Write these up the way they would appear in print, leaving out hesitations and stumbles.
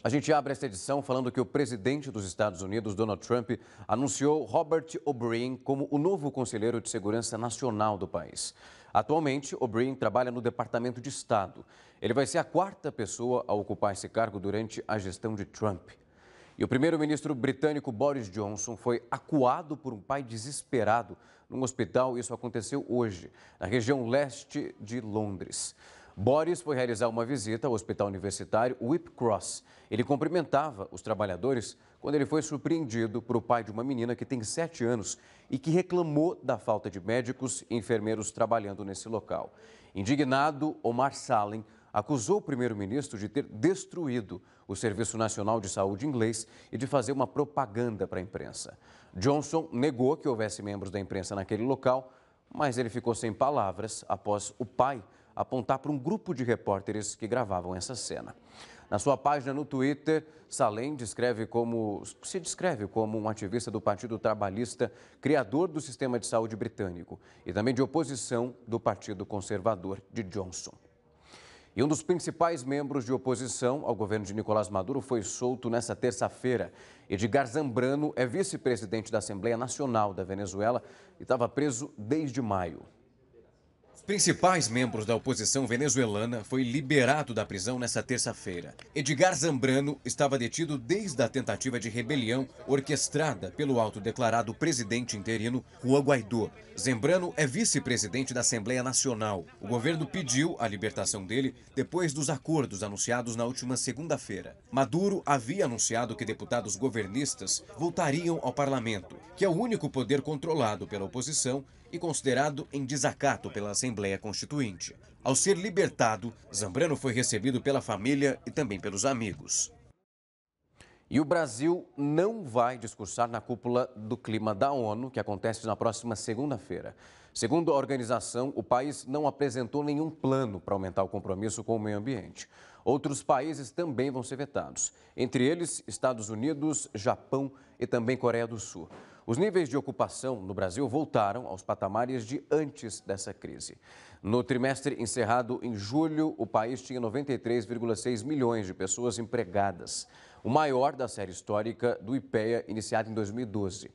A gente abre esta edição falando que o presidente dos Estados Unidos, Donald Trump, anunciou Robert O'Brien como o novo conselheiro de segurança nacional do país. Atualmente, O'Brien trabalha no Departamento de Estado. Ele vai ser a quarta pessoa a ocupar esse cargo durante a gestão de Trump. E o primeiro-ministro britânico Boris Johnson foi acuado por um pai desesperado num hospital. Isso aconteceu hoje, na região leste de Londres. Boris foi realizar uma visita ao hospital universitário Whitcross. Ele cumprimentava os trabalhadores quando ele foi surpreendido por o pai de uma menina que tem 7 anos e que reclamou da falta de médicos e enfermeiros trabalhando nesse local. Indignado, Omar Salem acusou o primeiro-ministro de ter destruído o Serviço Nacional de Saúde inglês e de fazer uma propaganda para a imprensa. Johnson negou que houvesse membros da imprensa naquele local, mas ele ficou sem palavras após o pai apontar para um grupo de repórteres que gravavam essa cena. Na sua página no Twitter, Salem se descreve como um ativista do Partido Trabalhista, criador do sistema de saúde britânico e também de oposição do Partido Conservador de Johnson. E um dos principais membros de oposição ao governo de Nicolás Maduro foi solto nesta terça-feira. Edgar Zambrano é vice-presidente da Assembleia Nacional da Venezuela e estava preso desde maio. Os principais membros da oposição venezuelana foi liberado da prisão nesta terça-feira. Edgar Zambrano estava detido desde a tentativa de rebelião orquestrada pelo autodeclarado presidente interino Juan Guaidó. Zambrano é vice-presidente da Assembleia Nacional. O governo pediu a libertação dele depois dos acordos anunciados na última segunda-feira. Maduro havia anunciado que deputados governistas voltariam ao parlamento, que é o único poder controlado pela oposição e considerado em desacato pela Assembleia Constituinte. Ao ser libertado, Zambrano foi recebido pela família e também pelos amigos. E o Brasil não vai discursar na cúpula do clima da ONU, que acontece na próxima segunda-feira. Segundo a organização, o país não apresentou nenhum plano para aumentar o compromisso com o meio ambiente. Outros países também vão ser vetados, entre eles Estados Unidos, Japão e também Coreia do Sul. Os níveis de ocupação no Brasil voltaram aos patamares de antes dessa crise. No trimestre encerrado em julho, o país tinha 93,6 milhões de pessoas empregadas, o maior da série histórica do IPEA, iniciado em 2012.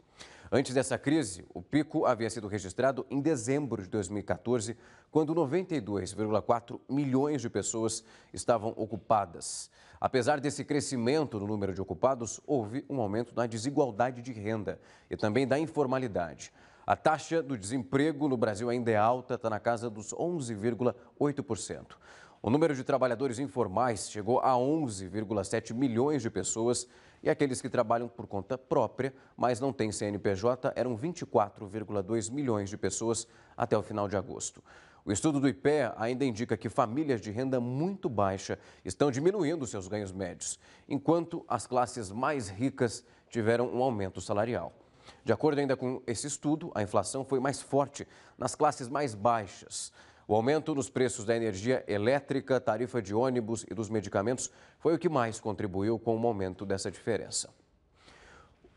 Antes dessa crise, o pico havia sido registrado em dezembro de 2014, quando 92,4 milhões de pessoas estavam ocupadas. Apesar desse crescimento no número de ocupados, houve um aumento na desigualdade de renda e também da informalidade. A taxa do desemprego no Brasil ainda é alta, está na casa dos 11,8%. O número de trabalhadores informais chegou a 11,7 milhões de pessoas e aqueles que trabalham por conta própria, mas não têm CNPJ, eram 24,2 milhões de pessoas até o final de agosto. O estudo do IPEA ainda indica que famílias de renda muito baixa estão diminuindo seus ganhos médios, enquanto as classes mais ricas tiveram um aumento salarial. De acordo ainda com esse estudo, a inflação foi mais forte nas classes mais baixas. O aumento nos preços da energia elétrica, tarifa de ônibus e dos medicamentos foi o que mais contribuiu com o aumento dessa diferença.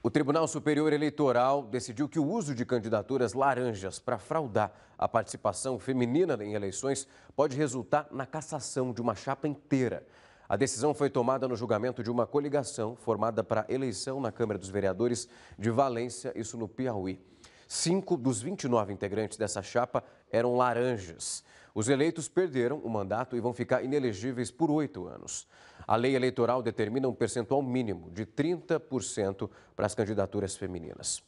O Tribunal Superior Eleitoral decidiu que o uso de candidaturas laranjas para fraudar a participação feminina em eleições pode resultar na cassação de uma chapa inteira. A decisão foi tomada no julgamento de uma coligação formada para a eleição na Câmara dos Vereadores de Valência, isso no Piauí. 5 dos 29 integrantes dessa chapa eram laranjas. Os eleitos perderam o mandato e vão ficar inelegíveis por 8 anos. A lei eleitoral determina um percentual mínimo de 30% para as candidaturas femininas.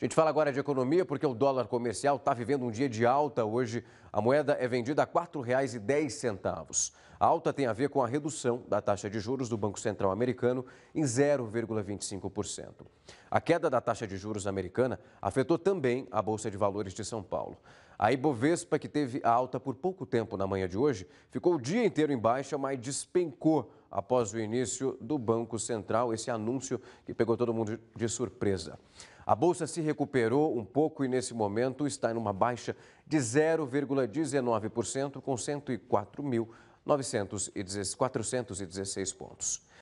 A gente fala agora de economia porque o dólar comercial está vivendo um dia de alta hoje. A moeda é vendida a R$ 4,10. A alta tem a ver com a redução da taxa de juros do Banco Central americano em 0,25%. A queda da taxa de juros americana afetou também a Bolsa de Valores de São Paulo. A Ibovespa, que teve a alta por pouco tempo na manhã de hoje, ficou o dia inteiro em baixa, mas despencou após o início do Banco Central, esse anúncio que pegou todo mundo de surpresa. A Bolsa se recuperou um pouco e, nesse momento, está em uma baixa de 0,19%, com 104.416 pontos.